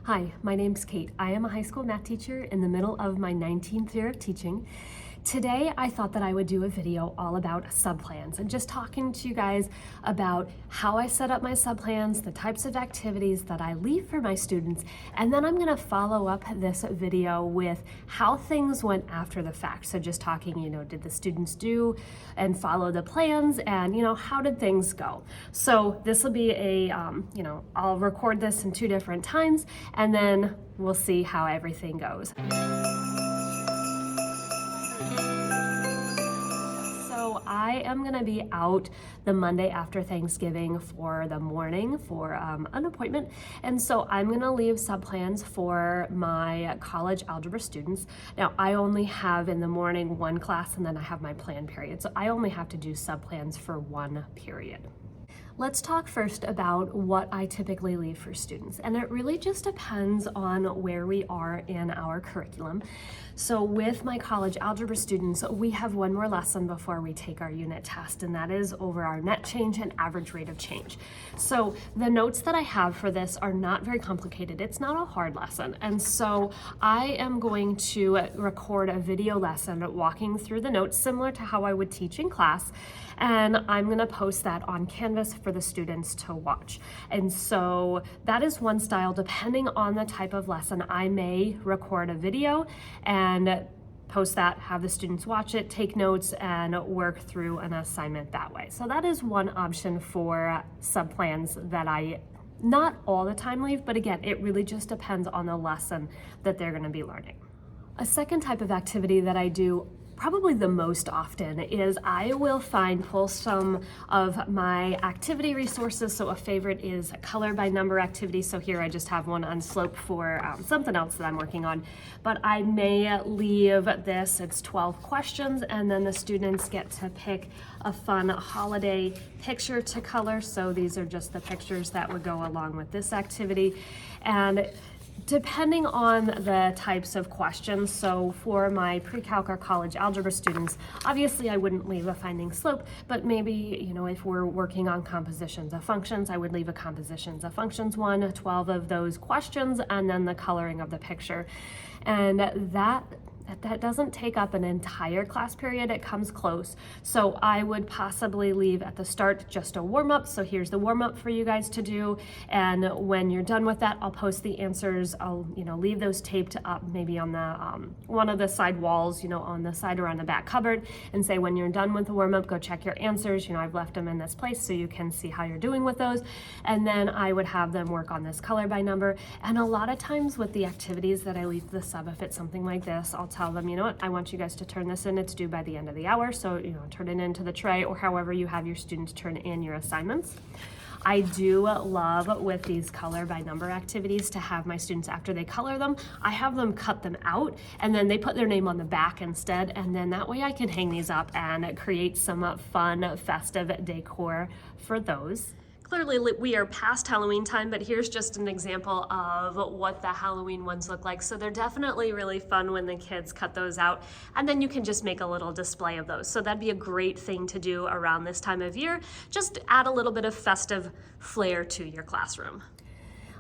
Hi, my name's Kate. I am a high school math teacher in the middle of my 19th year of teaching. Today, I thought that I would do a video all about subplans and just talking to you guys about how I set up my subplans, the types of activities that I leave for my students, and then I'm gonna follow up this video with how things went after the fact. So just talking, did the students do and follow the plans, and how did things go? So this will be a, I'll record this in 2 different times, and then we'll see how everything goes. I am gonna be out the Monday after Thanksgiving for the morning for an appointment. And so I'm gonna leave subplans for my college algebra students. Now, I only have in the morning 1 class and then I have my plan period. So I only have to do subplans for 1 period. Let's talk first about what I typically leave for students. And it really just depends on where we are in our curriculum. So with my college algebra students, we have 1 more lesson before we take our unit test, and that is over our net change and average rate of change. So the notes that I have for this are not very complicated. It's not a hard lesson. And so I am going to record a video lesson walking through the notes similar to how I would teach in class. And I'm gonna post that on Canvas for the students to watch. And so that is one style. Depending on the type of lesson, I may record a video and post that, have the students watch it, take notes, and work through an assignment that way. So that is one option for subplans that I not all the time leave, but again, it really just depends on the lesson that they're gonna be learning. A second type of activity that I do probably the most often is I will pull some of my activity resources. So a favorite is color by number activity. So here I just have one on slope for something else that I'm working on. But I may leave this, it's 12 questions, and then the students get to pick a fun holiday picture to color. So these are just the pictures that would go along with this activity. And depending on the types of questions, so for my pre-calc or college algebra students, obviously I wouldn't leave a finding slope, but maybe, if we're working on compositions of functions, I would leave a compositions of functions 1, 12 of those questions, and then the coloring of the picture. And that doesn't take up an entire class period, it comes close. So I would possibly leave at the start just a warm-up. So here's the warm-up for you guys to do. And when you're done with that, I'll post the answers. I'll, leave those taped up maybe on the one of the side walls, on the side or on the back cupboard, and say when you're done with the warm-up, go check your answers. I've left them in this place so you can see how you're doing with those. And then I would have them work on this color by number. And a lot of times with the activities that I leave the sub, if it's something like this, I'll tell them, I want you guys to turn this in. It's due by the end of the hour. So, turn it into the tray or however you have your students turn in your assignments. I do love with these color by number activities to have my students, after they color them, I have them cut them out and then they put their name on the back instead. And then that way I can hang these up and create some fun, festive decor for those. Clearly we are past Halloween time, but here's just an example of what the Halloween ones look like. So they're definitely really fun when the kids cut those out, and then you can just make a little display of those. So that'd be a great thing to do around this time of year. Just add a little bit of festive flair to your classroom.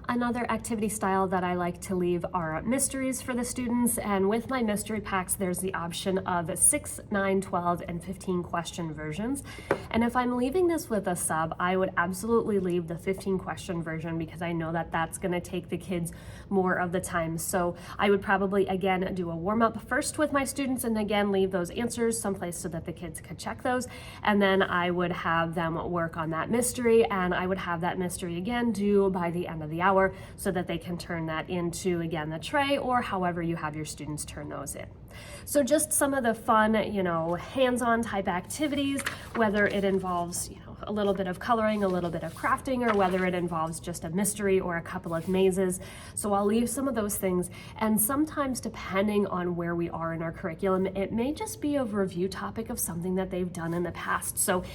Another activity style that I like to leave are mysteries for the students, and with my mystery packs there's the option of 6, 9, 12, and 15 question versions. And if I'm leaving this with a sub, I would absolutely leave the 15 question version because I know that that's going to take the kids more of the time. So I would probably again do a warm-up first with my students and again leave those answers someplace so that the kids could check those, and then I would have them work on that mystery, and I would have that mystery again due by the end of the hour so that they can turn that into, again, the tray or however you have your students turn those in. So just some of the fun, hands-on type activities, whether it involves, a little bit of coloring, a little bit of crafting, or whether it involves just a mystery or a couple of mazes. So I'll leave some of those things. And sometimes depending on where we are in our curriculum, it may just be a review topic of something that they've done in the past. So,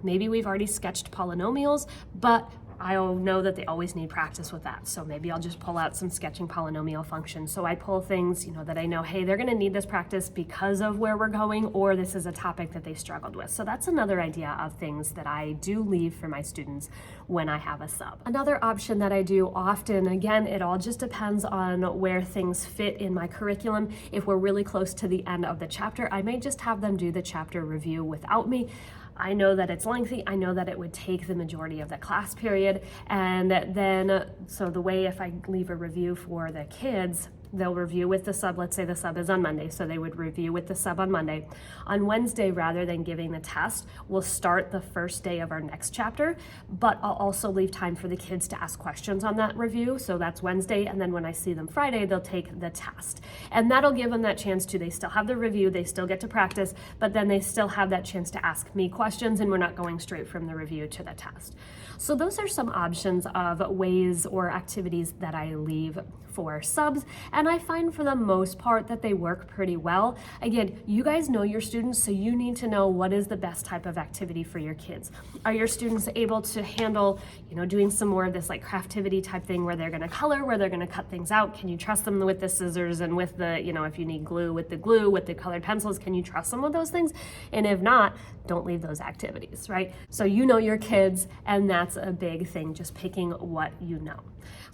maybe we've already sketched polynomials, but I'll know that they always need practice with that. So maybe I'll just pull out some sketching polynomial functions. So I pull things, that I know, hey, they're gonna need this practice because of where we're going, or this is a topic that they struggled with. So that's another idea of things that I do leave for my students when I have a sub. Another option that I do often, again, it all just depends on where things fit in my curriculum. If we're really close to the end of the chapter, I may just have them do the chapter review without me. I know that it's lengthy. I know that it would take the majority of the class period. And then, so the way if I leave a review for the kids, they'll review with the sub. Let's say the sub is on Monday, so they would review with the sub on Monday. On Wednesday, rather than giving the test, we'll start the first day of our next chapter, but I'll also leave time for the kids to ask questions on that review. So that's Wednesday, and then when I see them Friday, they'll take the test. And that'll give them that chance to, they still have the review, they still get to practice, but then they still have that chance to ask me questions, and we're not going straight from the review to the test. So those are some options of ways or activities that I leave for subs, and I find for the most part that they work pretty well. Again, you guys know your students, so you need to know what is the best type of activity for your kids. Are your students able to handle, doing some more of this like craftivity type thing where they're gonna color, where they're gonna cut things out? Can you trust them with the scissors and with the, if you need glue, with the colored pencils, can you trust them with those things? And if not, don't leave those activities, right? So you know your kids, and that's a big thing, just picking what you know.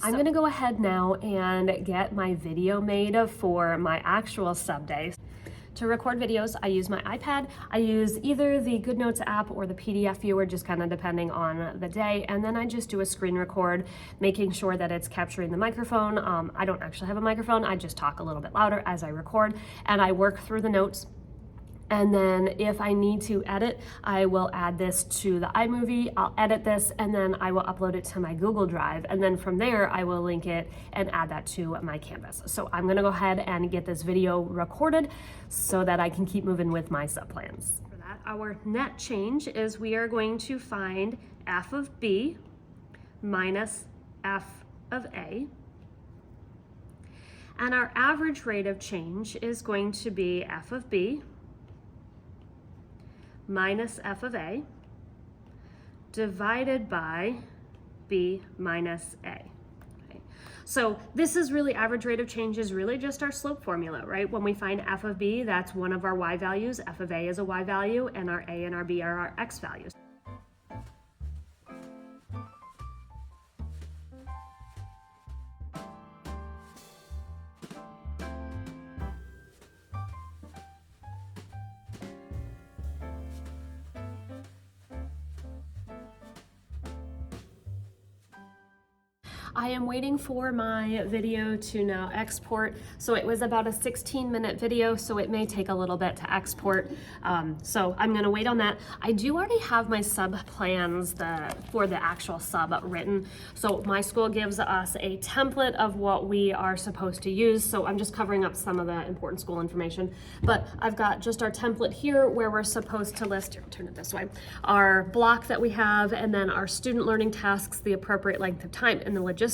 I'm gonna go ahead now and get my video made for my actual sub day. To record videos, I use my iPad. I use either the GoodNotes app or the PDF viewer, just kind of depending on the day. And then I just do a screen record, making sure that it's capturing the microphone. I don't actually have a microphone. I just talk a little bit louder as I record, and I work through the notes. And then if I need to edit, I will add this to the iMovie, I'll edit this, and then I will upload it to my Google Drive. And then from there, I will link it and add that to my Canvas. So I'm gonna go ahead and get this video recorded so that I can keep moving with my sub-plans. For that, our net change is we are going to find f of b minus f of a. And our average rate of change is going to be f of b minus f of a divided by b minus a. Okay. So this is really, average rate of change is really just our slope formula, right? When we find f of b, that's one of our y values, f of a is a y value, and our a and our b are our x values. I am waiting for my video to now export. So it was about a 16-minute video, so it may take a little bit to export. So I'm gonna wait on that. I do already have my sub plans for the actual sub written. So my school gives us a template of what we are supposed to use. So I'm just covering up some of the important school information, but I've got just our template here where we're supposed to list, turn it this way, our block that we have, and then our student learning tasks, the appropriate length of time, and the logistics.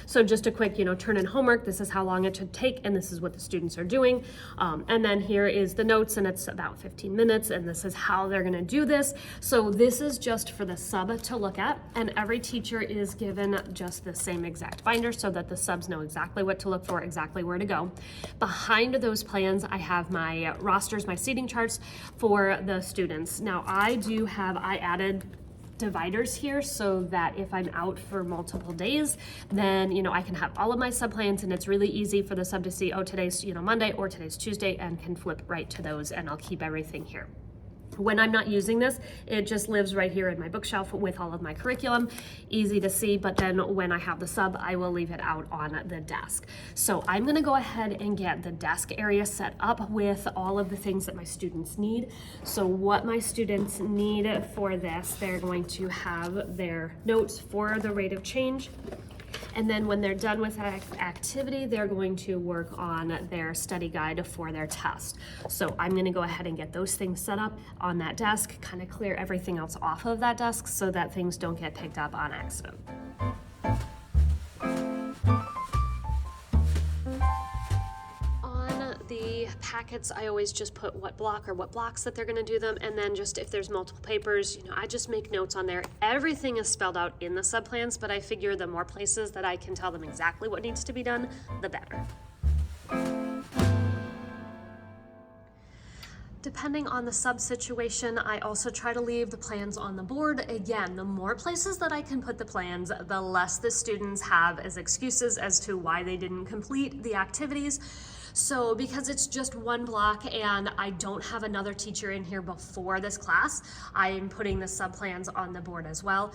So just a quick, turn in homework. This is how long it should take, and this is what the students are doing. And then here is the notes, and it's about 15 minutes, and this is how they're gonna do this. So this is just for the sub to look at, and every teacher is given just the same exact binder so that the subs know exactly what to look for, exactly where to go. Behind those plans, I have my rosters, my seating charts for the students. Now I added dividers here so that if I'm out for multiple days, then I can have all of my sub plans, and it's really easy for the sub to see, oh, today's Monday or today's Tuesday, and can flip right to those, and I'll keep everything here. When I'm not using this, it just lives right here in my bookshelf with all of my curriculum, easy to see, but then when I have the sub, I will leave it out on the desk. So I'm gonna go ahead and get the desk area set up with all of the things that my students need. So what my students need for this, they're going to have their notes for the rate of change. And then when they're done with that activity, they're going to work on their study guide for their test. So I'm gonna go ahead and get those things set up on that desk, kind of clear everything else off of that desk so that things don't get picked up on accident. On the packets, I always just put what block or what blocks that they're gonna do them, and then just if there's multiple papers, I just make notes on there. Everything is spelled out in the subplans, but I figure the more places that I can tell them exactly what needs to be done, the better. Depending on the sub situation, I also try to leave the plans on the board. Again, the more places that I can put the plans, the less the students have as excuses as to why they didn't complete the activities. So because it's just one block and I don't have another teacher in here before this class, I am putting the sub plans on the board as well.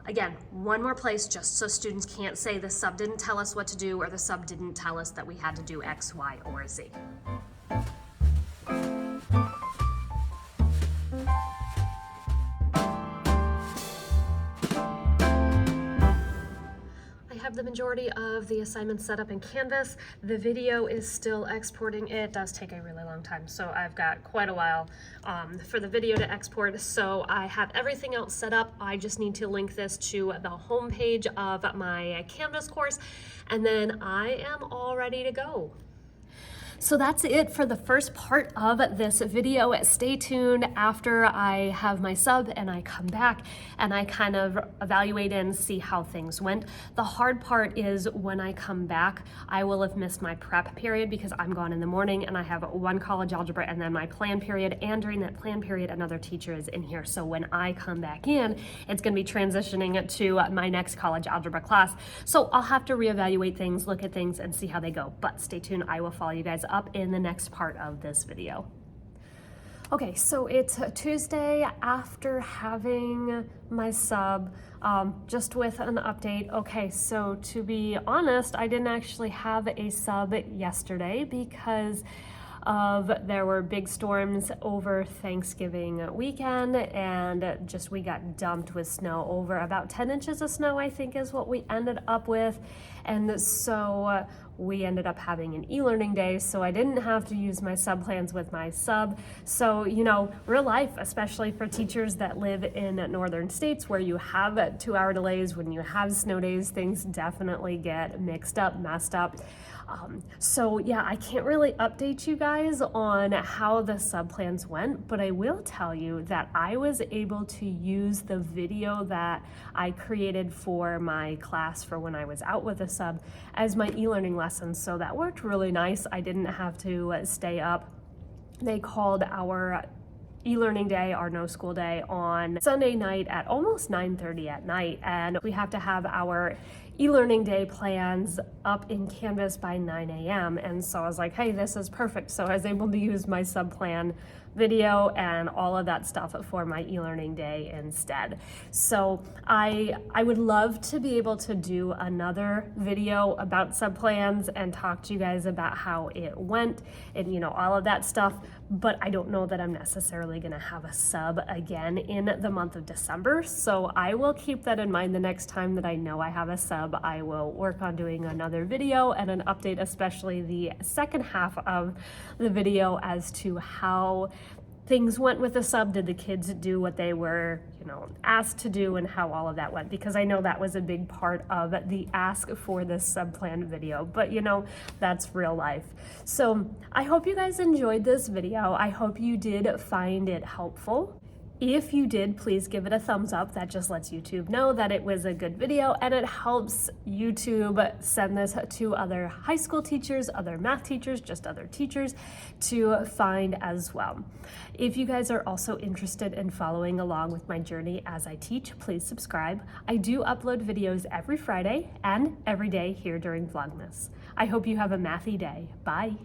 Again, one more place just so students can't say the sub didn't tell us what to do or the sub didn't tell us that we had to do X, Y, or Z. Have the majority of the assignments set up in Canvas. The video is still exporting. It does take a really long time, so I've got quite a while for the video to export. So I have everything else set up. I just need to link this to the home page of my Canvas course, and then I am all ready to go. So that's it for the first part of this video. Stay tuned after I have my sub and I come back and I kind of evaluate and see how things went. The hard part is when I come back, I will have missed my prep period because I'm gone in the morning and I have one college algebra and then my plan period, and during that plan period, another teacher is in here. So when I come back in, it's gonna be transitioning to my next college algebra class. So I'll have to reevaluate things, look at things and see how they go. But stay tuned, I will follow you guys up in the next part of this video. Okay, so it's Tuesday after having my sub, just with an update. Okay, so to be honest, I didn't actually have a sub yesterday because there were big storms over Thanksgiving weekend, and just we got dumped with snow. Over about 10 inches of snow, I think, is what we ended up with. And so we ended up having an e-learning day, so I didn't have to use my sub plans with my sub. So, real life, especially for teachers that live in northern states where you have 2-hour delays, when you have snow days, things definitely get mixed up, messed up. So yeah, I can't really update you guys on how the sub plans went, but I will tell you that I was able to use the video that I created for my class for when I was out with a sub as my e-learning lesson. So that worked really nice. I didn't have to stay up. They called our e-learning day, our no school day, on Sunday night at almost 9:30 at night, and we have to have our e-learning day plans up in Canvas by 9 a.m. And so I was like, hey, this is perfect. So I was able to use my sub plan video and all of that stuff for my e-learning day instead. So I would love to be able to do another video about sub plans and talk to you guys about how it went and all of that stuff, but I don't know that I'm necessarily gonna have a sub again in the month of December. So I will keep that in mind the next time that I know I have a sub. I will work on doing another video and an update, especially the second half of the video, as to how things went with the sub. Did the kids do what they were, asked to do, and how all of that went? Because I know that was a big part of the ask for this sub plan video, but that's real life. So I hope you guys enjoyed this video. I hope you did find it helpful. If you did, please give it a thumbs up. That just lets YouTube know that it was a good video, and it helps YouTube send this to other high school teachers, other math teachers, just other teachers to find as well. If you guys are also interested in following along with my journey as I teach, please subscribe. I do upload videos every Friday and every day here during Vlogmas. I hope you have a mathy day. Bye.